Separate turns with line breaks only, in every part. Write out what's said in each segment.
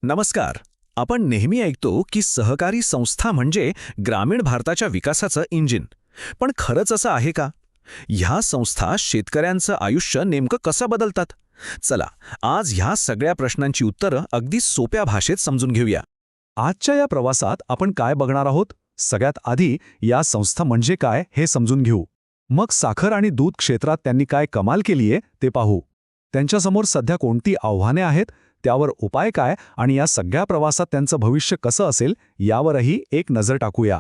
नमस्कार. आपण नेहमी ऐकतो की सहकारी संस्था म्हणजे ग्रामीण भारताच्या विकासाचं इंजिन. पण खरंच असं आहे का? ह्या संस्था शेतकऱ्यांचं आयुष्य नेमकं कसं बदलतात? चला, आज ह्या सगळ्या प्रश्नांची उत्तरं अगदी सोप्या भाषेत समजून घेऊया.
आजच्या या प्रवासात आपण काय बघणार आहोत? सगळ्यात आधी या संस्था म्हणजे काय हे समजून घेऊ. मग साखर आणि दूध क्षेत्रात त्यांनी काय कमाल केलीये ते पाहू. त्यांच्यासमोर सध्या कोणती आव्हाने आहेत, त्यावर उपाय काय आणि या सगळ्या प्रवासात त्यांचं भविष्य कसं असेल यावरही एक नजर टाकूया.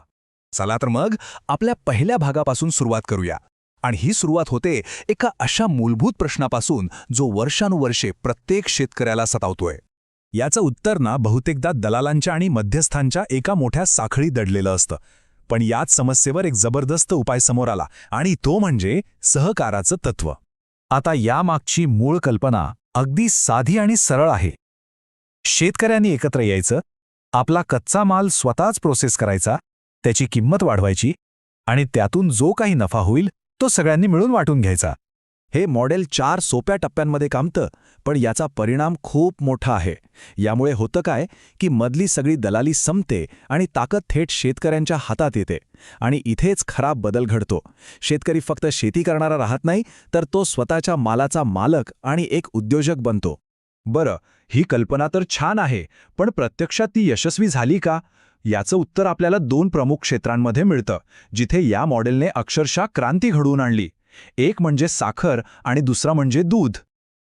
चला तर मग आपल्या पहिल्या भागापासून सुरुवात करूया. आणि ही सुरुवात होते एका अशा मूलभूत प्रश्नापासून जो वर्षानुवर्षे प्रत्येक शेतकऱ्याला सतावतोय. याचं उत्तर ना बहुतेकदा दलालांच्या आणि मध्यस्थांच्या एका मोठ्या साखळी दडलेलं असतं. पण याच समस्येवर एक जबरदस्त उपाय समोर आला, आणि तो म्हणजे सहकाराचं तत्व.
आता यामागची मूळ कल्पना अगदी साधी आणि सरळ आहे. शेतकऱ्यांनी एकत्र यायचं, आपला कच्चा माल स्वतःच प्रोसेस करायचा, त्याची किंमत वाढवायची आणि त्यातून जो काही नफा होईल तो सगळ्यांनी मिळून वाटून घ्यायचा.
हे मॉडेल 4 सोप्या टप्प्यांमध्ये कामतं, पण याचा परिणाम खूप मोठा आहे. यामुळे होतं काय की मधली सगळी दलाली संपते आणि ताकद थेट शेतकऱ्यांच्या हातात येते. आणि इथेच खराब बदल घडतो. शेतकरी फक्त शेती करणारा राहत नाही, तर तो स्वतःच्या मालाचा मालक आणि एक उद्योजक बनतो.
बरं, ही कल्पना तर छान आहे, पण प्रत्यक्षात ती यशस्वी झाली का? याचं उत्तर आपल्याला 2 प्रमुख क्षेत्रांमध्ये मिळतं, जिथे या मॉडेलने अक्षरशः क्रांती घडवून आणली. एक म्हणजे साखर आणि दुसरा म्हणजे दूध.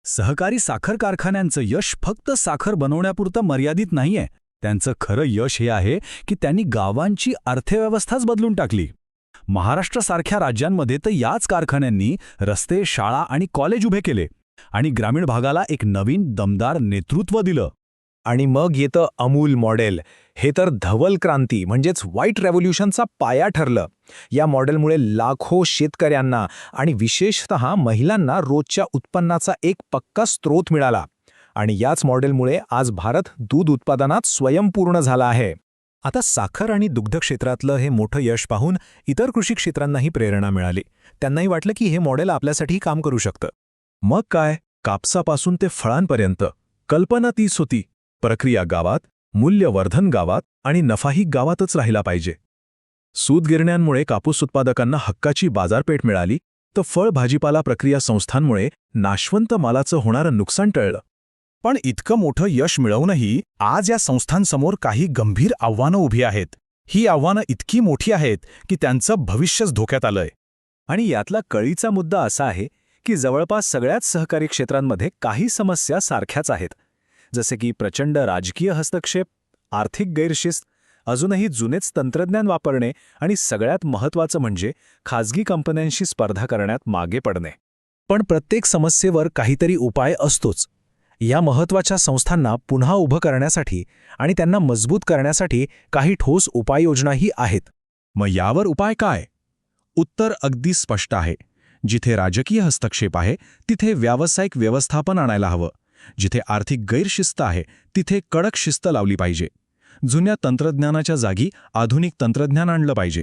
सहकारी साखर कारखान्यांचं यश फक्त साखर बनवण्यापुरतं मर्यादित नाहीये. त्यांचं खरं यश हे आहे की त्यांनी गावांची अर्थव्यवस्थाच बदलून टाकली. महाराष्ट्रासारख्या राज्यांमध्ये तर याच कारखान्यांनी रस्ते, शाळा आणि कॉलेज उभे केले आणि ग्रामीण भागाला एक नवीन दमदार नेतृत्व दिलं. आणि मग येतं अमूल मॉडेल. हे तर धवल क्रांती म्हणजेच व्हाईट रेव्होल्यूशनचा पाया ठरलं. या मॉडेलमुळे लाखो शेतकऱ्यांना आणि विशेषतः महिलांना रोजच्या उत्पन्नाचा एक पक्का स्रोत मिळाला. आणि याच मॉडेलमुळे आज भारत दूध उत्पादनात स्वयंपूर्ण झाला आहे.
आता साखर आणि दुग्ध क्षेत्रातलं हे मोठं यश पाहून इतर कृषी क्षेत्रांनाही प्रेरणा मिळाली. त्यांनाही वाटलं की हे मॉडेल आपल्यासाठी काम करू शकतं.
मग काय, कापसापासून ते फळांपर्यंत कल्पना तीच होती. प्रक्रिया गावात, मूल्यवर्धन गावात आणि नफाही गावातच राहिला पाहिजे. सूतगिरण्यांमुळे कापूस उत्पादकांना हक्काची बाजारपेठ मिळाली, तर फळ भाजीपाला प्रक्रिया संस्थांमुळे नाशवंत मालाचं होणारं नुकसान टळलं.
पण इतकं मोठं यश मिळवूनही आज या संस्थांसमोर काही गंभीर आव्हानं उभी आहेत. ही आव्हानं इतकी मोठी आहेत की त्यांचं भविष्यच धोक्यात आलंय.
आणि यातला कळीचा मुद्दा असा आहे की जवळपास सगळ्याच सहकारी क्षेत्रांमध्ये काही समस्या सारख्याच आहेत. जसे की प्रचंड राजकीय हस्तक्षेप, आर्थिक गैरशिस्त, अजूनही जुनेच तंत्रज्ञान वापरणे आणि सगळ्यात महत्त्वाचं म्हणजे खाजगी कंपन्यांशी स्पर्धा करण्यात मागे पडणे. पण प्रत्येक समस्येवर काहीतरी उपाय असतोच. या महत्त्वाच्या संस्थांना पुन्हा उभं करण्यासाठी आणि त्यांना मजबूत करण्यासाठी काही ठोस उपाययोजनाही आहेत.
मग यावर उपाय काय? उत्तर अगदी स्पष्ट आहे. जिथे राजकीय हस्तक्षेप आहे तिथे व्यावसायिक व्यवस्थापन आणायला हवं. जिथे आर्थिक गैरशिस्त आहे तिथे कडक शिस्त लावली पाहिजे. जुन्या तंत्रज्ञानाच्या जागी आधुनिक तंत्रज्ञान आणलं पाहिजे.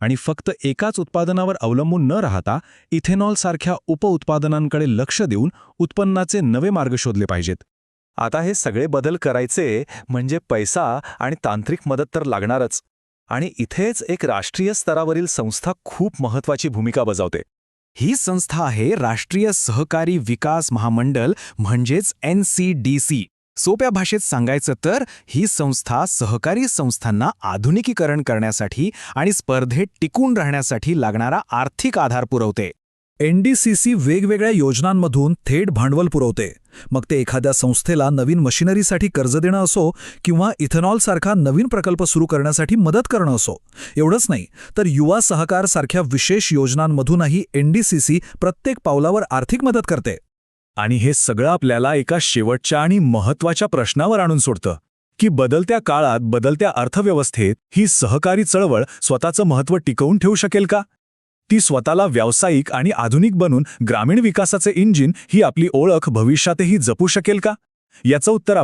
आणि फक्त एकाच उत्पादनावर अवलंबून न राहता इथेनॉलसारख्या उपउत्पादनांकडे लक्ष देऊन उत्पन्नाचे नवे मार्ग शोधले पाहिजेत.
आता हे सगळे बदल करायचे म्हणजे पैसा आणि तांत्रिक मदत तर लागणारच. आणि इथेच एक राष्ट्रीय स्तरावरील संस्था खूप महत्त्वाची भूमिका बजावते.
ही संस्था आहे राष्ट्रीय सहकारी विकास महामंडळ, म्हणजेच NCDC. सोप्या भाषेत सांगायचं तर ही संस्था सहकारी संस्थांना आधुनिकीकरण करण्यासाठी आणि स्पर्धेत टिकून राहण्यासाठी लागणारा आर्थिक आधार पुरवते.
NDCC वेगवेगळ्या योजनांमधून थेट भांडवल पुरवते. मग ते एखाद्या संस्थेला नवीन मशिनरीसाठी कर्ज देणं असो किंवा इथेनॉलसारखा नवीन प्रकल्प सुरू करण्यासाठी मदत करणं असो. एवढंच नाही तर युवा सहकार सारख्या विशेष योजनांमधूनही NDCC प्रत्येक पावलावर आर्थिक मदत करते. आणि हे सगळं आपल्याला एका शेवटच्या आणि महत्त्वाच्या प्रश्नावर आणून सोडतं की बदलत्या काळात, बदलत्या अर्थव्यवस्थेत ही सहकारी चळवळ स्वतःचं महत्त्व टिकवून ठेवू शकेल का? ती स्वतःला व्यावसायिक आणि आधुनिक बनून ग्रामीण विकासाचे इंजिन ही आपली ओळख भविष्यातही जपू शकेल का? याचं उत्तर